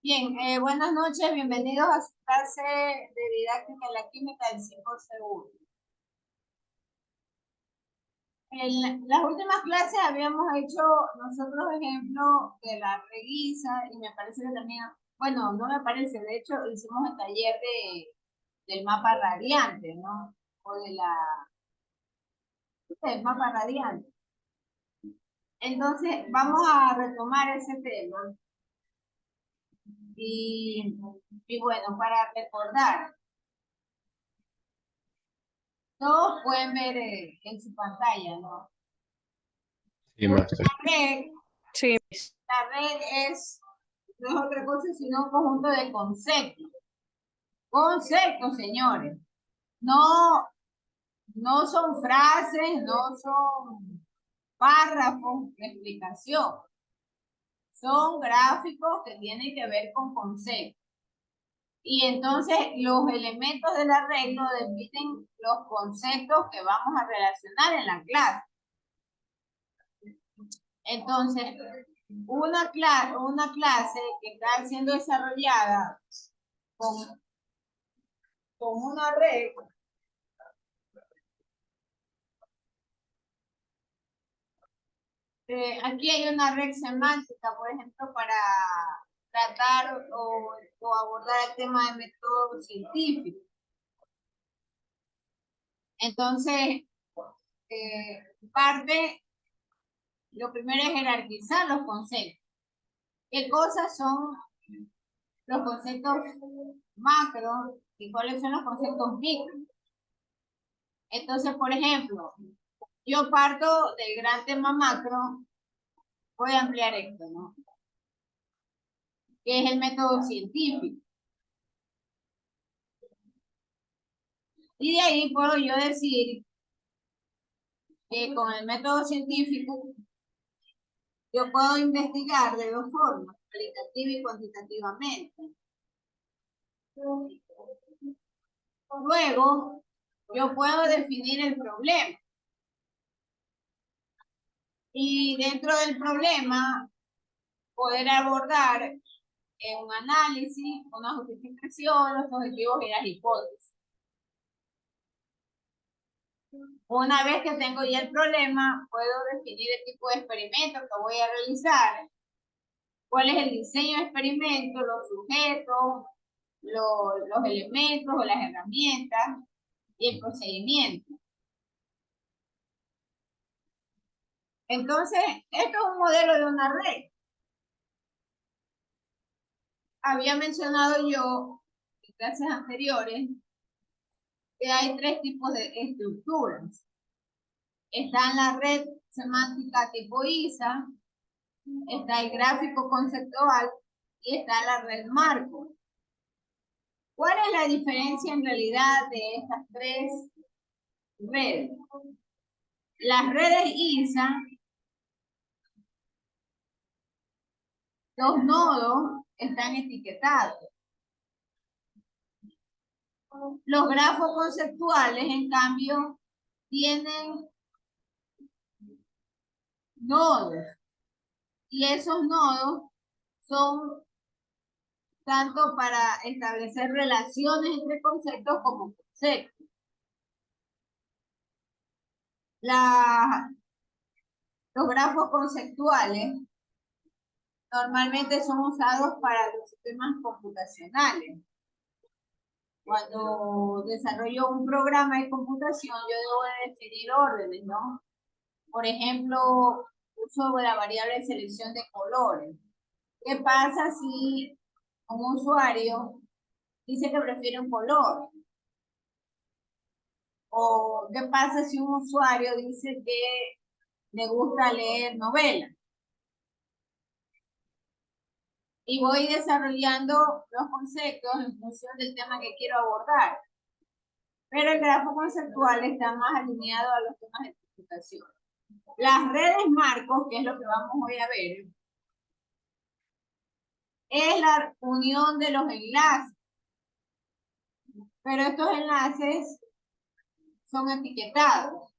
Bien, buenas noches, bienvenidos a su clase de didáctica de la química del 5 segundo. En las últimas clases habíamos hecho nosotros ejemplos de la reguiza y me parece que también, bueno, no me parece, de hecho hicimos el taller del mapa radiante, ¿no? O del mapa radiante. Entonces, vamos a retomar ese tema y, y bueno, para recordar. Todos pueden ver en su pantalla, ¿no? Sí, maestra. Red, Sí, la red no es otra cosa sino un conjunto de conceptos. Conceptos, señores. No, no son frases, no son párrafos de explicación. Son gráficos que tienen que ver con conceptos. Y entonces los elementos del arreglo definen los conceptos que vamos a relacionar en la clase. Entonces, una clase que está siendo desarrollada con, con una red, aquí hay una red semántica, por ejemplo, para tratar o abordar el tema de método científico. Entonces, lo primero es jerarquizar los conceptos. ¿Qué cosas son los conceptos macro y cuáles son los conceptos micro? Entonces, por ejemplo, yo parto del gran tema macro, voy a ampliar esto, ¿no? Que es el método científico. Y de ahí puedo yo decir que con el método científico yo puedo investigar de dos formas, cualitativa y cuantitativamente. Luego, yo puedo definir el problema. Y dentro del problema, poder abordar un análisis, una justificación, los objetivos y las hipótesis. Una vez que tengo ya el problema, puedo definir el tipo de experimento que voy a realizar, cuál es el diseño de experimento, los sujetos, los elementos o las herramientas y el procedimiento. Entonces, esto es un modelo de una red. Había mencionado yo en clases anteriores que hay tres tipos de estructuras. Está en la red semántica tipo ISA, está el gráfico conceptual y está la red marco. ¿Cuál es la diferencia en realidad de estas tres redes? Las redes ISA, los nodos están etiquetados. Los grafos conceptuales, en cambio, tienen nodos. Y esos nodos son tanto para establecer relaciones entre conceptos como conceptos. Los grafos conceptuales normalmente son usados para los sistemas computacionales. Cuando desarrollo un programa de computación, yo debo de definir órdenes, ¿no? Por ejemplo, uso la variable de selección de colores. ¿Qué pasa si un usuario dice que prefiere un color? ¿O qué pasa si un usuario dice que le gusta leer novelas? Y voy desarrollando los conceptos en función del tema que quiero abordar. Pero el grafo conceptual está más alineado a los temas de computación. Las redes marcos, que es lo que vamos hoy a ver, es la unión de los enlaces. Pero estos enlaces son etiquetados.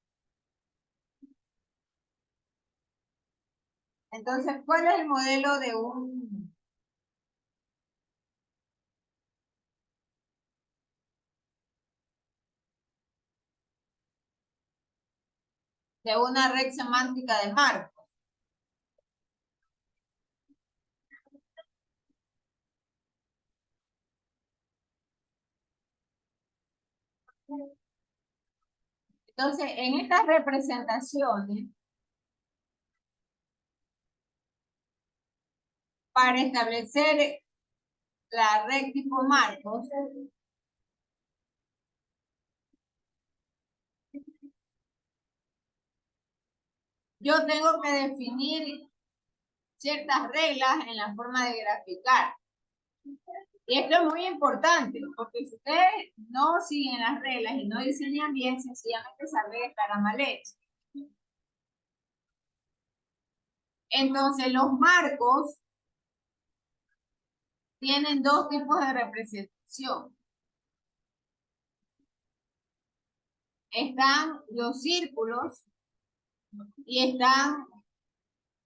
Entonces, ¿cuál es el modelo de una red semántica de marcos. Entonces, en estas representaciones, para establecer la red tipo marcos, yo tengo que definir ciertas reglas en la forma de graficar. Y esto es muy importante, porque si ustedes no siguen las reglas y no diseñan bien, sencillamente esa regla estará mal hecha. Entonces, los marcos tienen dos tipos de representación. Están los círculos y están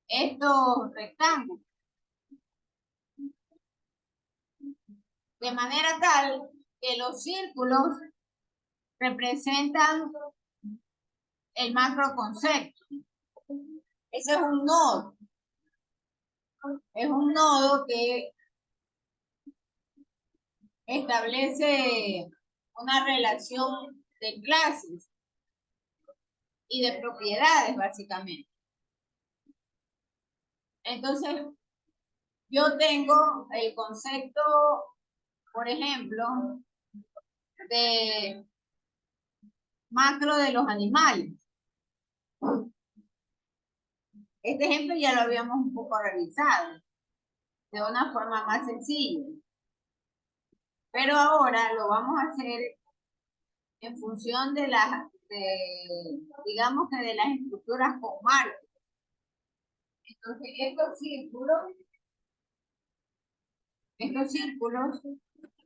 estos rectángulos. De manera tal que los círculos representan el macroconcepto. Ese es un nodo. Es un nodo que establece una relación de clases y de propiedades, básicamente. Entonces, yo tengo el concepto, por ejemplo, de macro de los animales. Este ejemplo ya lo habíamos un poco revisado de una forma más sencilla. Pero ahora lo vamos a hacer en función de las, digamos que de las estructuras con marcos. Entonces, estos círculos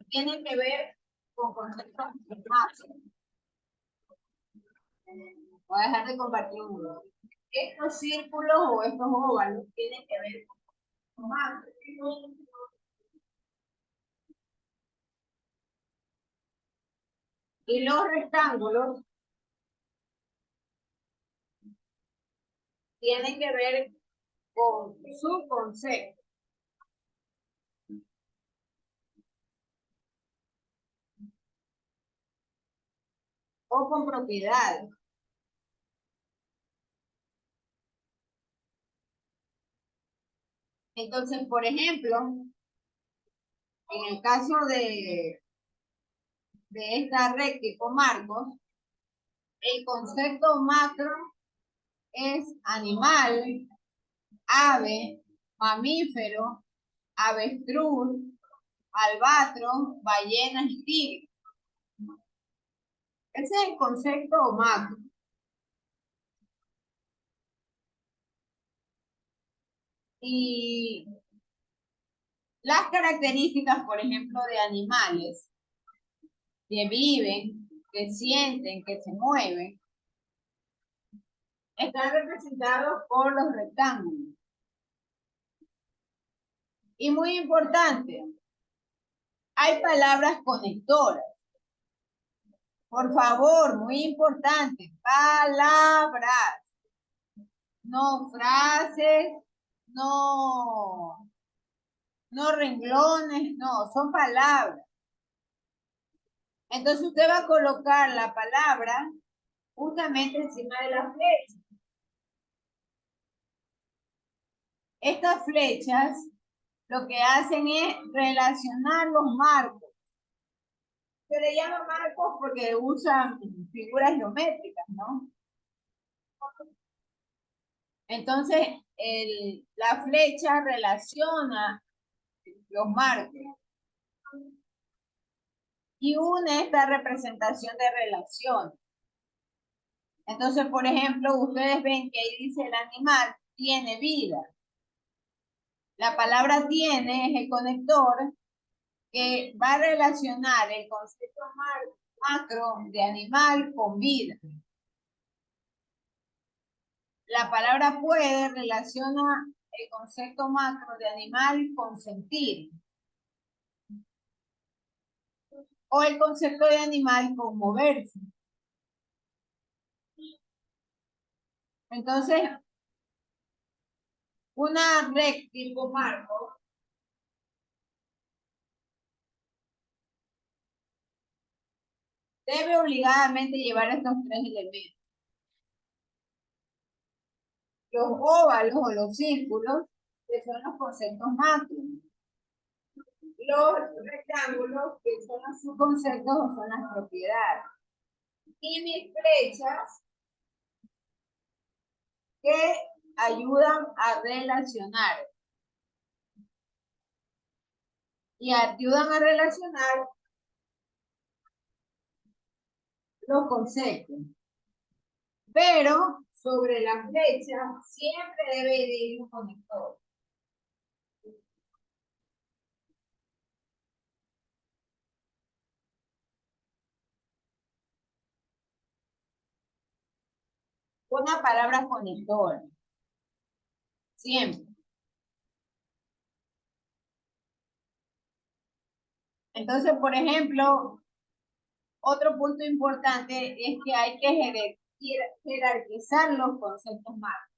tienen que ver con conceptos más. Voy a dejar de compartir uno. Estos círculos o estos óvalos tienen que ver con más. Y los rectángulos tienen que ver con su concepto. O con propiedades. Entonces, por ejemplo, en el caso de esta red tipo marcos, el concepto macro es animal, ave, mamífero, avestruz, albatros, ballenas y tigres. Ese es el concepto macro. Y las características, por ejemplo, de animales que viven, que sienten, que se mueven, están representados por los rectángulos. Y muy importante, hay palabras conectoras. Por favor, muy importante, palabras. No frases, no renglones, no, son palabras. Entonces usted va a colocar la palabra justamente encima de la flecha. Estas flechas lo que hacen es relacionar los marcos. Se le llama marcos porque usan figuras geométricas, ¿no? Entonces, la flecha relaciona los marcos y une esta representación de relación. Entonces, por ejemplo, ustedes ven que ahí dice el animal tiene vida. La palabra tiene es el conector que va a relacionar el concepto macro de animal con vida. La palabra puede relaciona el concepto macro de animal con sentir. O el concepto de animal con moverse. Entonces, una red tipo marco debe obligadamente llevar estos tres elementos. Los óvalos o los círculos, que son los conceptos macro. Los rectángulos, que son los subconceptos o son las propiedades. Y mis flechas, que ayudan a relacionar. Y ayudan a relacionar los conceptos. Pero sobre la flecha siempre debe de ir un conector. Una palabra conector. Siempre. Entonces, por ejemplo, otro punto importante es que hay que jerarquizar los conceptos más.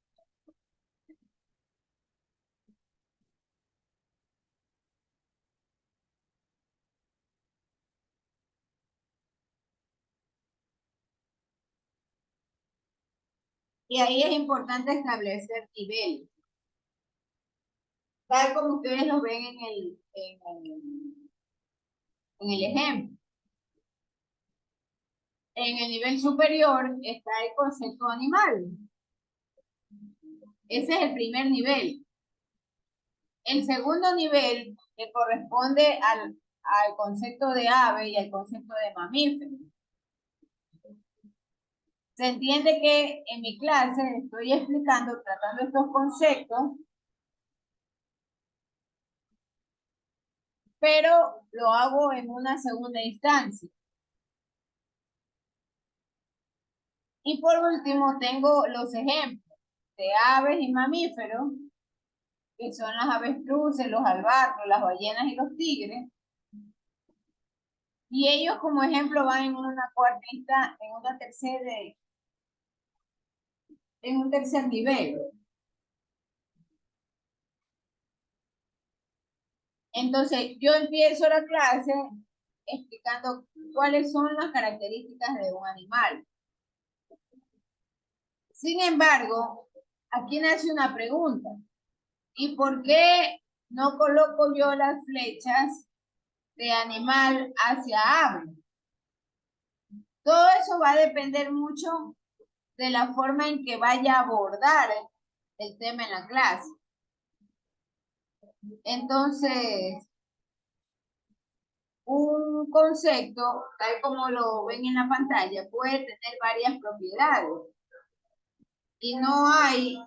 Y ahí es importante establecer niveles. Tal como ustedes lo ven en el ejemplo. En el nivel superior está el concepto animal. Ese es el primer nivel. El segundo nivel que corresponde al concepto de ave y al concepto de mamífero. Se entiende que en mi clase estoy explicando, tratando estos conceptos, pero lo hago en una segunda instancia. Y por último tengo los ejemplos de aves y mamíferos, que son las avestruces, los albatros, las ballenas y los tigres. Y ellos como ejemplo van en una cuarta instancia, en un tercer nivel. Entonces, yo empiezo la clase explicando cuáles son las características de un animal. Sin embargo, aquí nace una pregunta. ¿Y por qué no coloco yo las flechas de animal hacia ave? Todo eso va a depender mucho de la forma en que vaya a abordar el tema en la clase. Entonces, un concepto, tal como lo ven en la pantalla, puede tener varias propiedades. Y no hay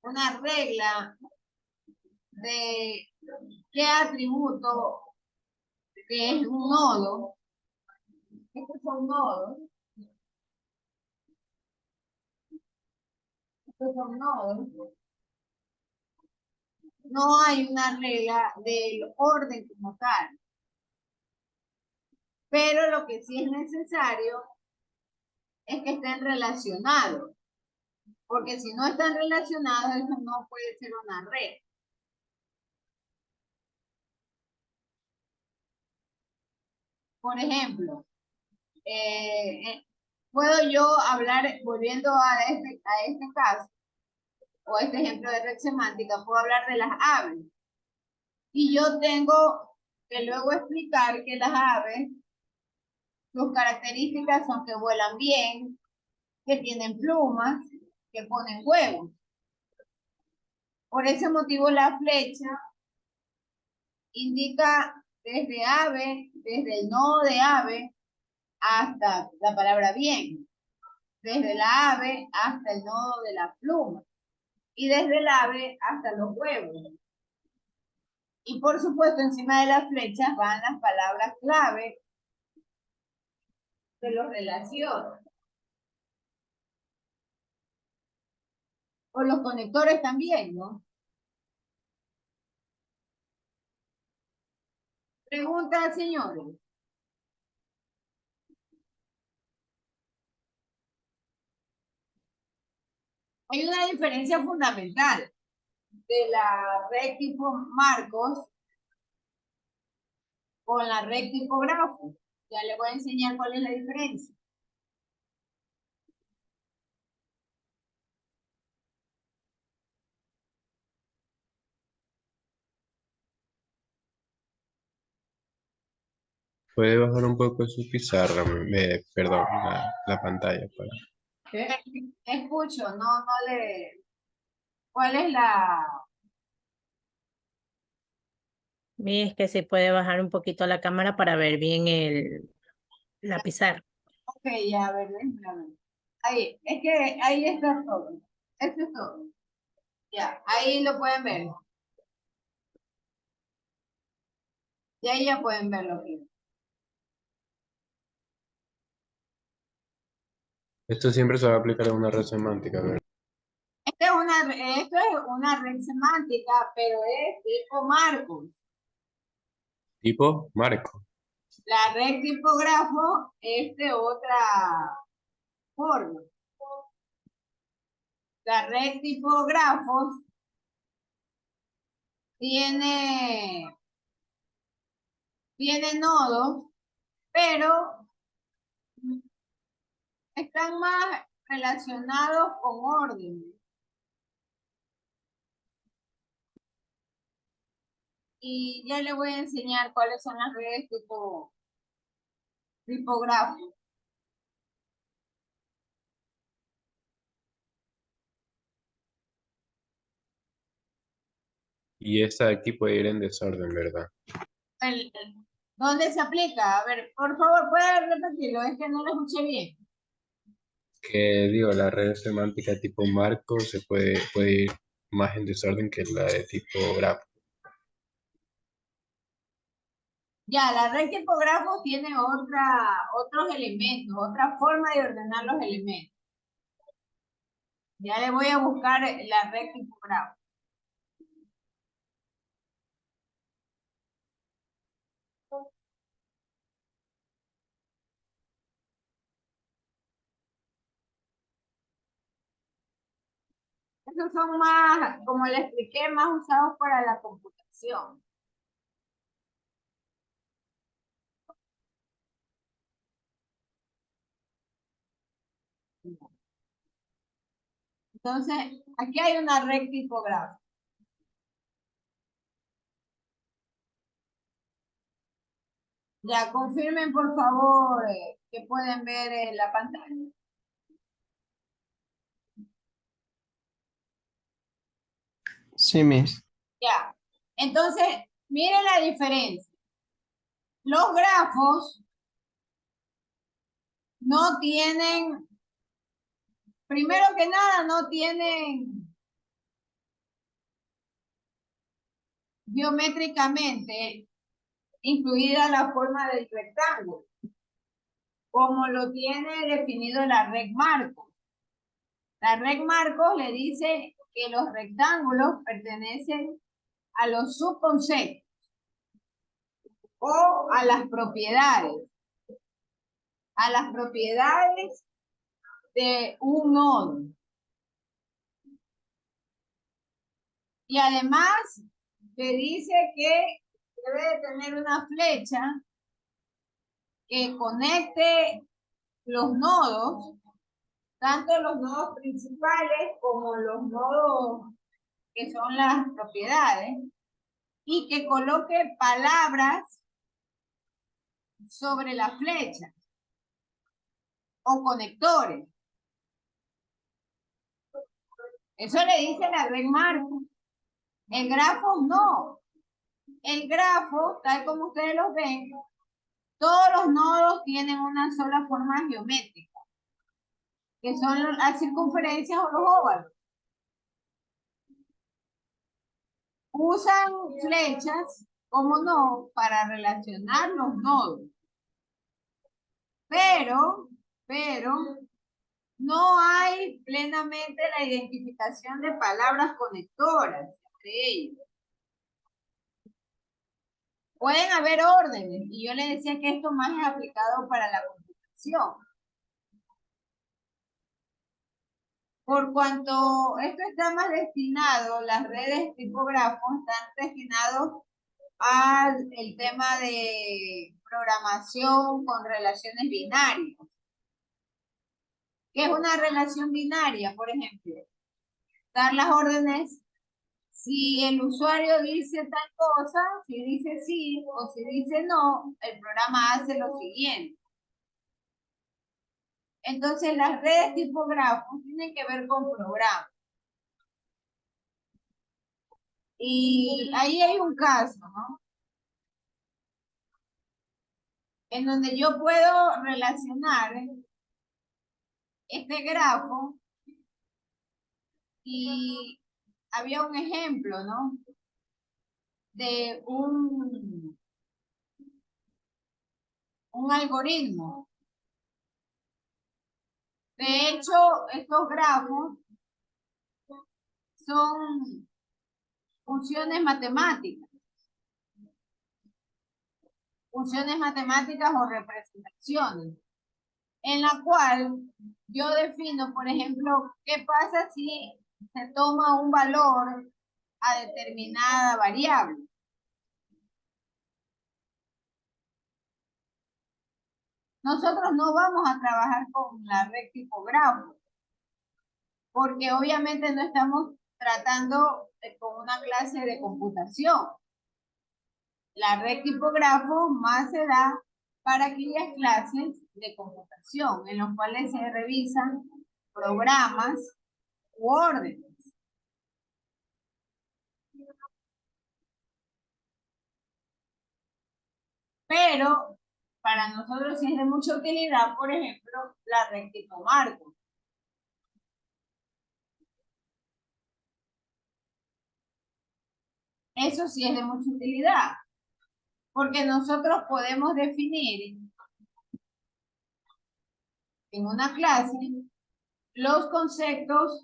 una regla de qué atributo que es un nodo. Estos son nodos. Estos son nodos. No hay una regla del orden como tal. Pero lo que sí es necesario es que estén relacionados. Porque si no están relacionados, eso no puede ser una red. Por ejemplo, puedo yo hablar, volviendo a este caso, o a este ejemplo de red semántica, puedo hablar de las aves. Y yo tengo que luego explicar que las aves, sus características son que vuelan bien, que tienen plumas, que ponen huevos. Por ese motivo la flecha indica desde ave, desde el nodo de ave hasta la palabra bien, desde la ave hasta el nodo de la pluma y desde el ave hasta los huevos. Y por supuesto encima de las flechas van las palabras clave que los relacionan. O los conectores también, ¿no? Pregunta, señores. Hay una diferencia fundamental de la red tipo Marcos con la red tipo grafo. Ya le voy a enseñar cuál es la diferencia. Puede bajar un poco su pizarra, perdón, la pantalla. Escucho, no le... ¿Cuál es la...? Es que se puede bajar un poquito la cámara para ver bien la pizarra. Ok, ya, a ver, déjame. Ahí, es que ahí está todo. Esto es todo. Ya, ahí lo pueden ver. Y ahí ya pueden verlo. Esto siempre se va a aplicar en una red semántica, ¿verdad? Esto es una red semántica, pero es tipo Marcos. Tipo marco. La red tipógrafo es de otra forma. La red tipógrafos tiene nodos, pero están más relacionados con orden. Y ya le voy a enseñar cuáles son las redes tipógrafo. Y esta de aquí puede ir en desorden, ¿verdad? ¿Dónde se aplica? A ver, por favor, ¿puede repetirlo? Es que no lo escuché bien. Que digo, la red semántica tipo marco puede ir más en desorden que la de tipo grafo. Ya, la red tipógrafo tiene otros elementos, otra forma de ordenar los elementos. Ya le voy a buscar la red tipógrafo. Esos son más, como le expliqué, más usados para la computación. Entonces, aquí hay una red tipográfica. Ya, confirmen por favor que pueden ver la pantalla. Sí, Miss. Ya, entonces, miren la diferencia. Los grafos no tienen, primero que nada, no tienen geométricamente incluida la forma del rectángulo, como lo tiene definido la red Marcos. La red Marcos le dice que los rectángulos pertenecen a los subconceptos o a las propiedades de un nodo. Y además te dice que debe de tener una flecha que conecte los nodos, tanto los nodos principales como los nodos que son las propiedades, y que coloque palabras sobre la flecha o conectores. Eso le dice la red Marcos. El grafo no. El grafo, tal como ustedes lo ven, todos los nodos tienen una sola forma geométrica, que son las circunferencias o los óvalos. Usan flechas, como no, para relacionar los nodos. Pero no hay plenamente la identificación de palabras conectoras entre ellos. Pueden haber órdenes, y yo le decía que esto más es aplicado para la computación. Por cuanto esto está más destinado, las redes tipógrafos están destinados al el tema de programación con relaciones binarias. ¿Qué es una relación binaria? Por ejemplo, dar las órdenes si el usuario dice tal cosa, si dice sí o si dice no, el programa hace lo siguiente. Entonces, las redes tipógrafos tienen que ver con programas. Y ahí hay un caso, ¿no? En donde yo puedo relacionar este grafo y había un ejemplo, ¿no? De un algoritmo. De hecho, estos grafos son funciones matemáticas o representaciones, en la cual yo defino, por ejemplo, qué pasa si se toma un valor a determinada variable. Nosotros no vamos a trabajar con la red tipógrafo, porque obviamente no estamos tratando con una clase de computación. La red tipógrafo más se da para aquellas clases de computación en los cuales se revisan programas u órdenes. Pero para nosotros sí es de mucha utilidad, por ejemplo, la red tipo marco. Eso sí es de mucha utilidad, porque nosotros podemos definir en una clase los conceptos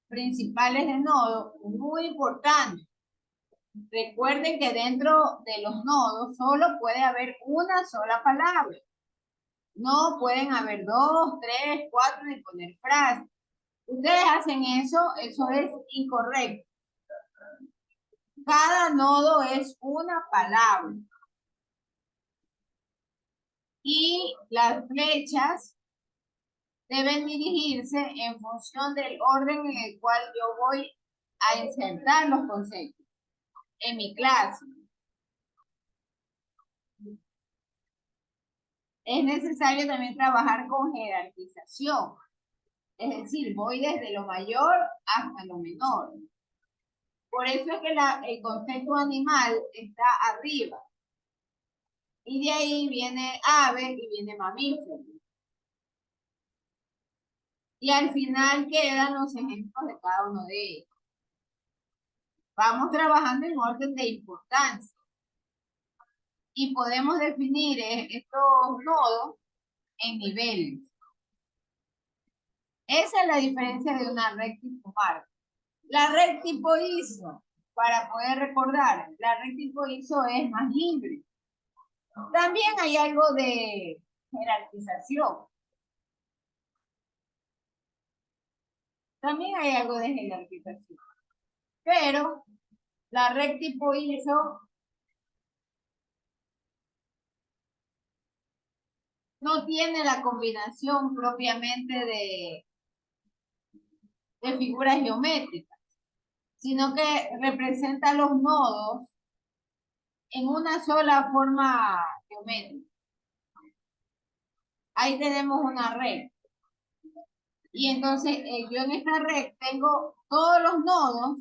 principales de nodo, muy importantes. Recuerden que dentro de los nodos solo puede haber una sola palabra. No pueden haber 2, 3, 4 ni poner frases. Ustedes hacen eso es incorrecto. Cada nodo es una palabra. Y las flechas deben dirigirse en función del orden en el cual yo voy a insertar los conceptos en mi clase. Es necesario también trabajar con jerarquización. Es decir, voy desde lo mayor hasta lo menor. Por eso es que el concepto animal está arriba. Y de ahí viene ave y viene mamífero. Y al final quedan los ejemplos de cada uno de ellos. Vamos trabajando en orden de importancia. Y podemos definir estos nodos en niveles. Esa es la diferencia de una red tipo marco. La red tipo ISO, para poder recordar, la red tipo ISO es más libre. También hay algo de jerarquización. También hay algo de jerarquización. Pero la red tipo ISO no tiene la combinación propiamente de figuras geométricas, sino que representa los nodos en una sola forma geométrica. Ahí tenemos una red. Y entonces yo en esta red tengo todos los nodos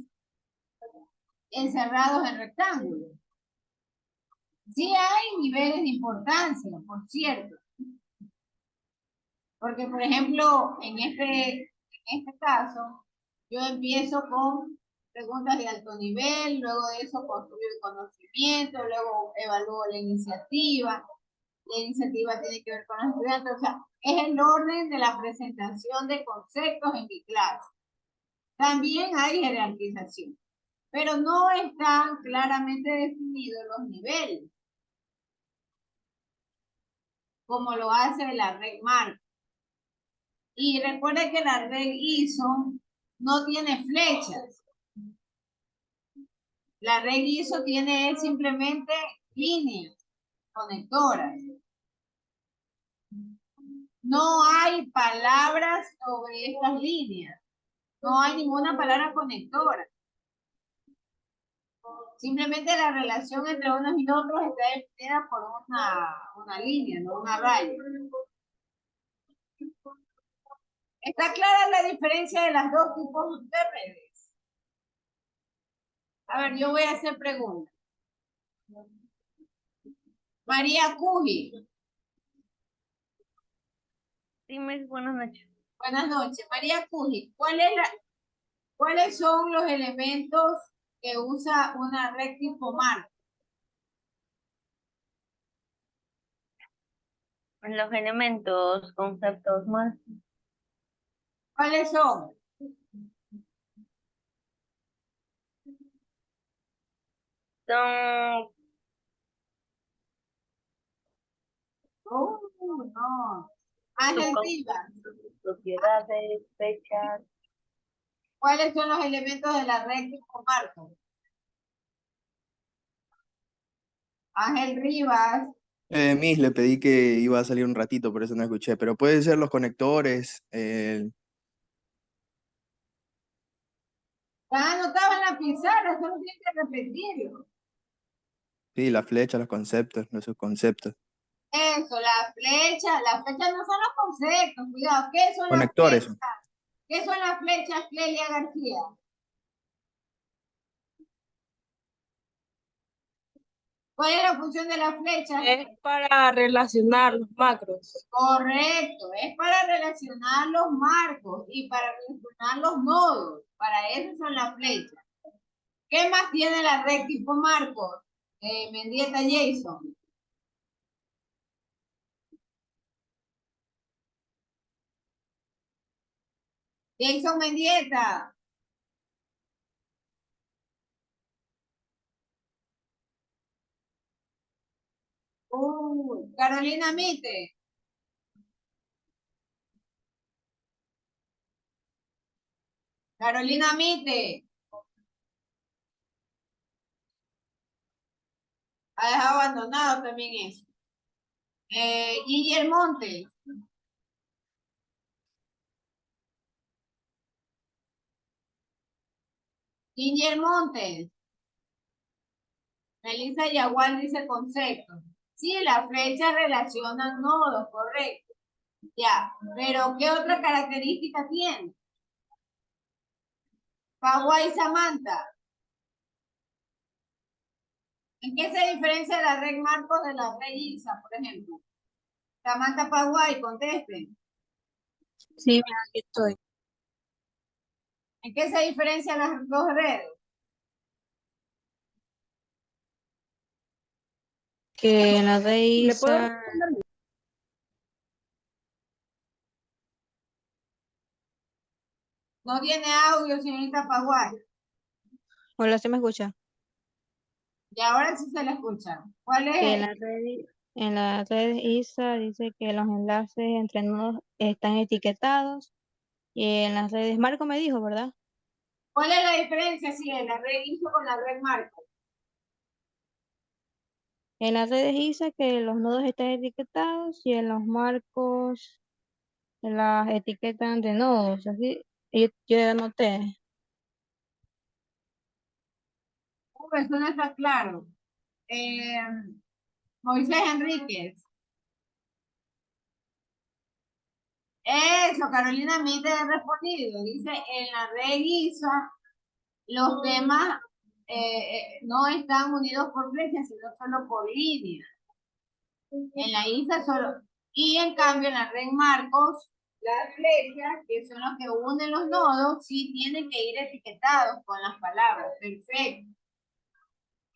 encerrados en rectángulos. Sí hay niveles de importancia, por cierto. Porque, por ejemplo, en este caso, yo empiezo con preguntas de alto nivel, luego de eso construyo el conocimiento, luego evalúo la iniciativa. La iniciativa tiene que ver con los estudiantes, o sea, es el orden de la presentación de conceptos en mi clase. También hay jerarquización, pero no están claramente definidos los niveles, como lo hace la red marco. Y recuerden que la red ISO no tiene flechas. La red ISO tiene simplemente líneas conectoras. No hay palabras sobre estas líneas. No hay ninguna palabra conectora. Simplemente la relación entre unos y otros está definida por una línea, no una raya. ¿Está clara la diferencia de las dos tipos de redes? A ver, yo voy a hacer preguntas. María Cuji. Sí, Miss, buenas noches. Buenas noches. María Cuji, ¿cuáles son los elementos que usa una red tipo marco? Los elementos, conceptos más. ¿Cuáles son? Son No. Ángel Suco. Rivas, propiedades, fechas. ¿cuáles son los elementos de la red tipo marco? Ángel Rivas, Miss, le pedí que iba a salir un ratito, por eso no escuché, pero pueden ser los conectores, está anotado en la pizarra, solo tienes que repetirlo. sí, la flecha, los conceptos, los subconceptos. Eso, las flechas no son los conceptos, cuidado, ¿qué son las Conectores, flechas? ¿Qué son las flechas, Clelia García? ¿Cuál es la función de las flechas? Es para relacionar los macros. Correcto, es para relacionar los marcos y para relacionar los nodos. Para eso son las flechas. ¿Qué más tiene la red tipo marcos? Mendieta Jason. Jason Mendieta. Carolina Mite. Carolina Mite. Ha dejado abandonado también eso. Guillermo Monte. Guillermo Montes. Melissa Yagual dice concepto. Sí, las flechas relacionan nodos, correcto. Ya, pero ¿qué otra característica tiene? Pagua y Samantha. ¿En qué se diferencia la red Marcos de la red ISA, por ejemplo? Samantha Paguay, contesten. Sí, aquí estoy. ¿En qué se diferencian las dos redes? Que en la de ¿Le puedo ISA, responder? No tiene audio, señorita Paguay. Hola, ¿se me escucha? Y ahora sí se la escucha. ¿Cuál Que es? en la red ISA dice que los enlaces entre nodos están etiquetados y en las redes Marco me dijo, ¿verdad? ¿Cuál es la diferencia si en la red ISA con la red Marco? En las redes ISA que los nodos están etiquetados y en los marcos las etiquetan de nodos. Así, yo anoté. Eso no está claro. Moisés Enríquez. Eso, Carolina Mite ha respondido. Dice, en la red ISA los temas no están unidos por flechas, sino solo por líneas. En la ISA solo. Y en cambio, en la red Marcos, las flechas, que son los que unen los nodos, sí tienen que ir etiquetados con las palabras. Perfecto.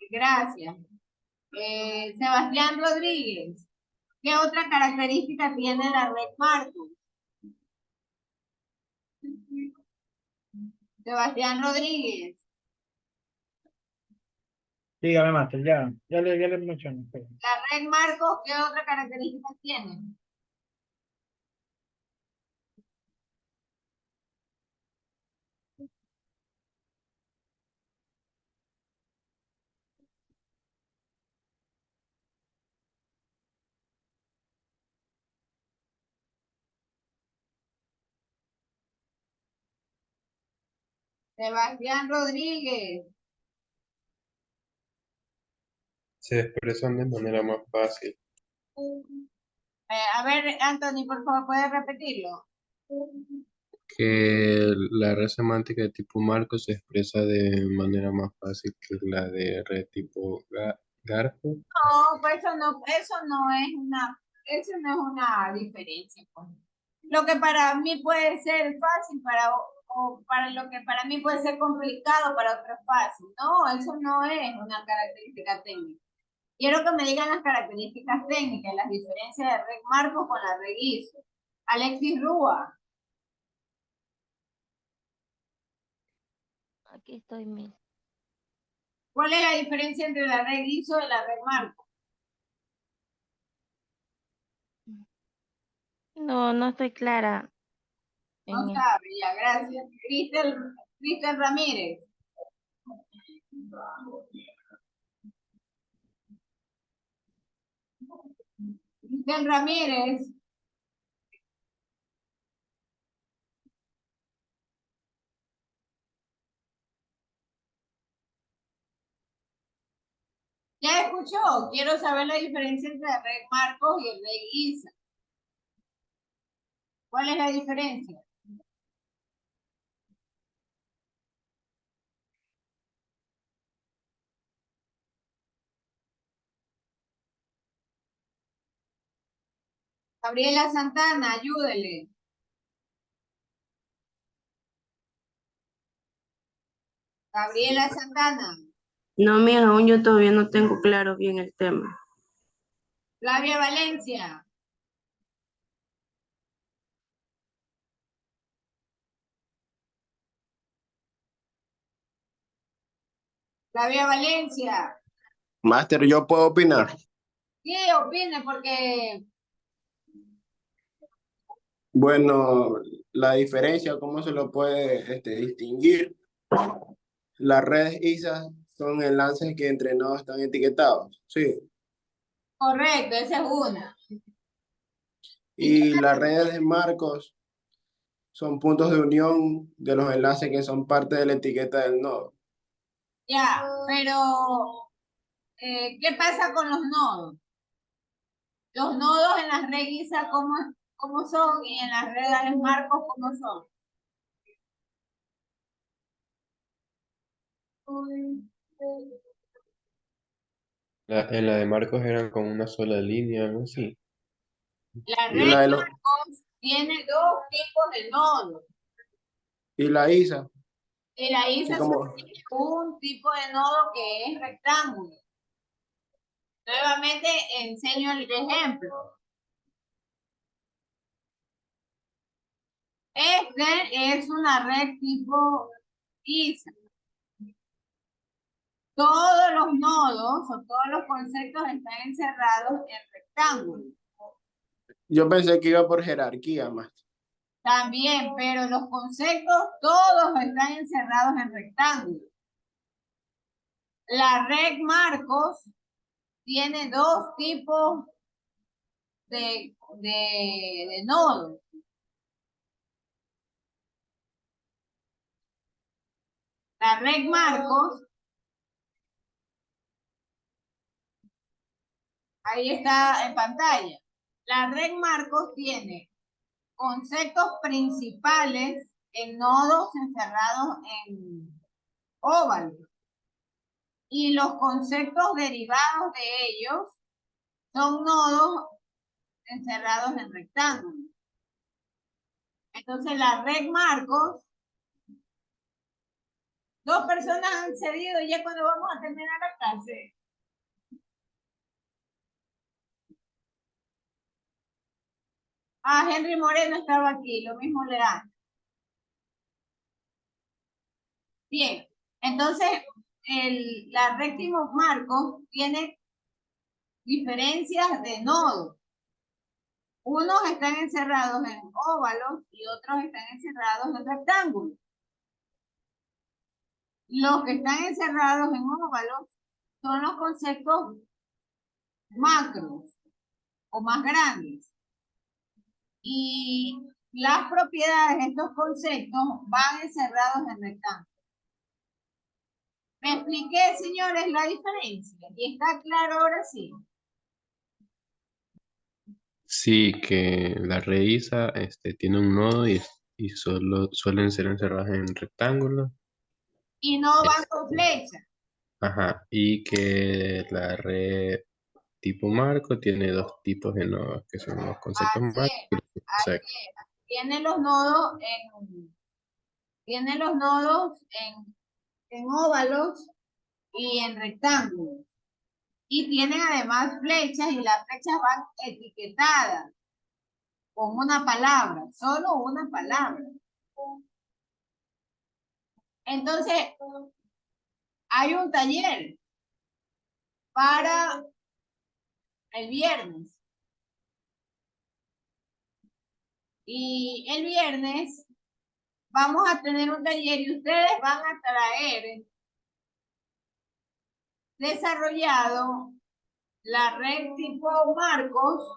Gracias. Sebastián Rodríguez. ¿Qué otra característica tiene la red Marcos? Sebastián Rodríguez. Dígame, Master, ya le menciono. Espera. La red Marcos, ¿qué otra característica tiene? Sebastián Rodríguez. Se expresan de manera más fácil. A ver, Anthony, por favor, ¿puedes repetirlo? Que la red semántica de tipo marco se expresa de manera más fácil que la de red tipo Garfo. No, pues eso no es una diferencia, pues. Lo que para mí puede ser fácil o para lo que para mí puede ser complicado, para otros fácil. No, eso no es una característica técnica. Quiero que me digan las características técnicas, las diferencias de red marco con la red ISO. Alexis Rúa. Aquí estoy, Miss. ¿Cuál es la diferencia entre la red ISO y la red marco? No, no estoy clara. No en el- sabe, ya, gracias. Cristel Ramírez. Cristel Ramírez. Ya escuchó, quiero saber la diferencia entre la red Marcos y el red ISA. ¿Cuál es la diferencia? Gabriela Santana, ayúdele. Gabriela Santana. No, mija, aún yo todavía no tengo claro bien el tema. Flavia Valencia. Flavia Valencia. Máster, ¿yo puedo opinar? Sí, opine porque Bueno, la diferencia, ¿cómo se lo puede distinguir? Las redes ISA son enlaces que entre nodos están etiquetados, sí. correcto, esa es una. Y las redes de marcos son puntos de unión de los enlaces que son parte de la etiqueta del nodo. Ya, pero ¿qué pasa con los nodos? Los nodos en las redes ISA, ¿cómo son? Y en las redes Marcos, ¿cómo son? En la de Marcos eran con una sola línea, algo así. La Y red la de los, Marcos tiene dos tipos de nodos. y la ISA, Y la sí, ISA como, solo tiene un tipo de nodo que es rectángulo. Nuevamente enseño el ejemplo. Este es una red tipo ISA. Todos los nodos o todos los conceptos están encerrados en rectángulo. yo pensé que iba por jerarquía más. También, pero los conceptos todos están encerrados en rectángulo. La red Marcos tiene dos tipos de nodos. La red Marcos, ahí está en pantalla. La red Marcos tiene conceptos principales en nodos encerrados en óvalos. Y los conceptos derivados de ellos son nodos encerrados en rectángulos. Entonces la red Marcos, dos personas han cedido ya cuando vamos a terminar la clase. Ah, Henry Moreno estaba aquí, lo mismo le dan. Bien, entonces la red Marcos tiene diferencias de nodos. Unos están encerrados en óvalos y otros están encerrados en rectángulos. Los que están encerrados en óvalos son los conceptos macros o más grandes. Y las propiedades de estos conceptos van encerrados en rectángulos. ¿Me expliqué, señores, la diferencia? ¿Y está claro ahora sí? Sí, que la red ISA tiene un nodo y solo suelen ser encerradas en rectángulos. Y no van Es- con flecha. Ajá, y que la red tipo marco tiene dos tipos de nodos, que son los conceptos Así marcos es, y los así conceptos. es. Tiene los nodos en óvalos y en rectángulos. Y tienen además flechas y las flechas van etiquetadas con una palabra, solo una palabra. Entonces, hay un taller para el viernes. Y el viernes vamos a tener un taller y ustedes van a traer desarrollado la red tipo Marcos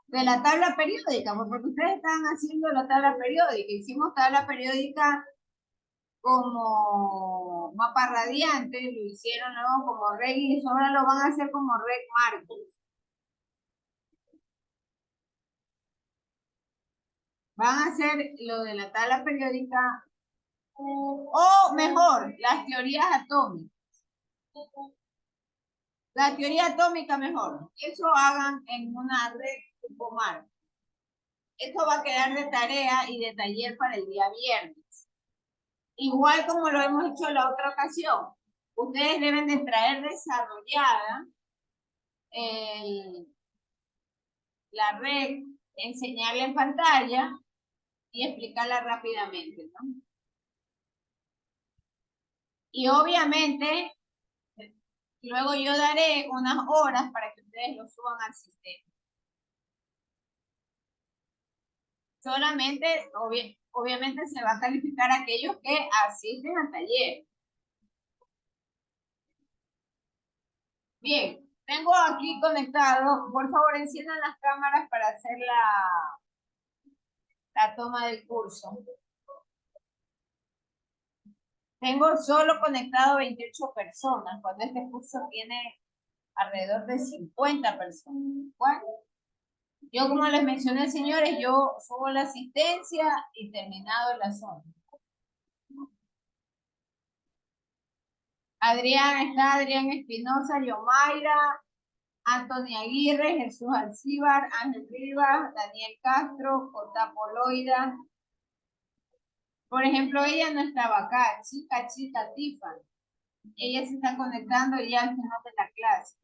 de la tabla periódica, porque ustedes están haciendo la tabla periódica. Hicimos tabla periódica como mapa radiante, lo hicieron luego como red y ahora lo van a hacer como red Marcos. Van a hacer lo de la tabla periódica o mejor, las teorías atómicas. La teoría atómica mejor. Eso hagan en una red tipo Marcos. Esto va a quedar de tarea y de taller para el día viernes. Igual como lo hemos hecho en la otra ocasión. Ustedes deben de traer desarrollada la red, enseñarla en pantalla y explicarla rápidamente, ¿no? Y obviamente, luego yo daré unas horas para que ustedes lo suban al sistema. Solamente, obviamente se va a calificar a aquellos que asisten al taller. Bien, tengo aquí conectado, por favor enciendan las cámaras para hacer la toma del curso. Tengo solo conectado 28 personas, cuando este curso tiene alrededor de 50 personas. Bueno, yo como les mencioné, señores, yo subo la asistencia y terminado el asunto. Adrián Espinosa, Yomaira, Antonio Aguirre, Jesús Alcíbar, Ángel Rivas, Daniel Castro, Jota Poloida. Por ejemplo, ella no estaba acá, chica Tiffany. Ella se está conectando ya al final de la clase.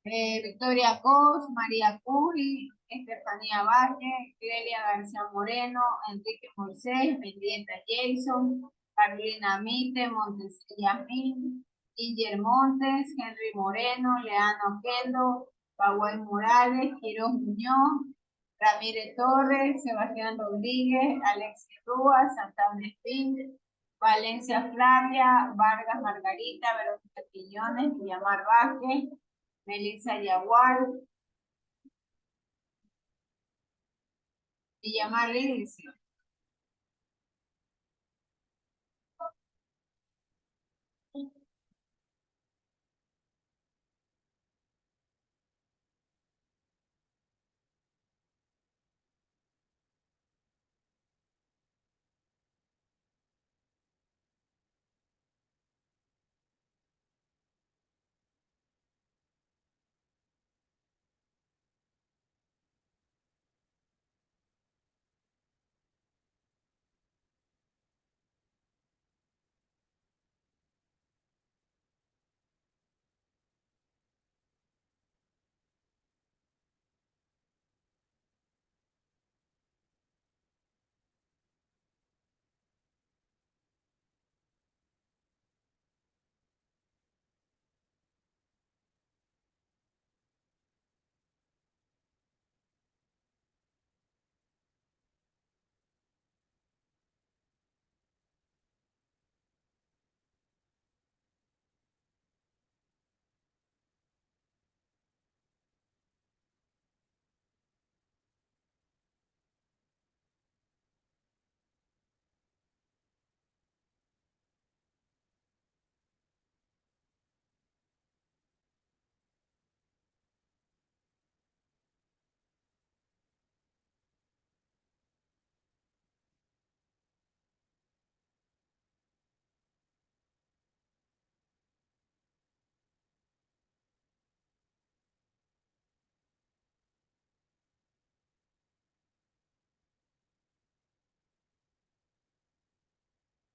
Victoria Cos, María Curi, Estefanía Vázquez, Clelia García Moreno, Enrique Moisés, Mendieta Jason, Carolina Mite, Montes Yamín, Inger Montes, Henry Moreno, Leano Kendo, Paguay Morales, Quiroz Muñoz, Ramírez Torres, Sebastián Rodríguez, Alexis Rúa, Santana Espín, Valencia Flavia, Vargas Margarita, Verónica Quiñones, Villamar Vázquez, Melissa Yagual, Villamar Lindsay.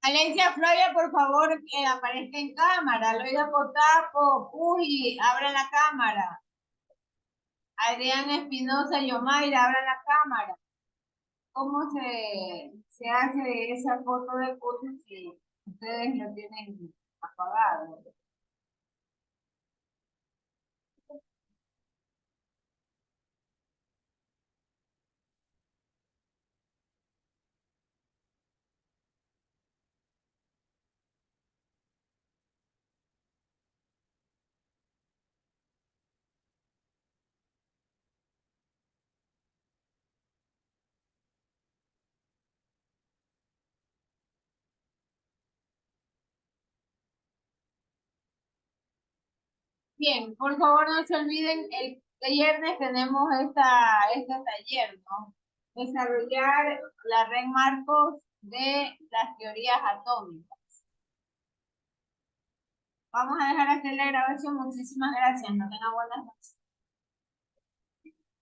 Alencia Floria, por favor, que aparezca en cámara. Loida Cotapo, Puji, abran la cámara. Adrián Espinosa, Yomaira, abran la cámara. ¿Cómo se hace esa foto de curso si ustedes lo tienen apagado? Bien, por favor no se olviden, el viernes tenemos este taller, ¿no? Desarrollar la red marcos de las teorías atómicas. Vamos a dejar aquí la grabación. Muchísimas gracias. No tengan buenas noches.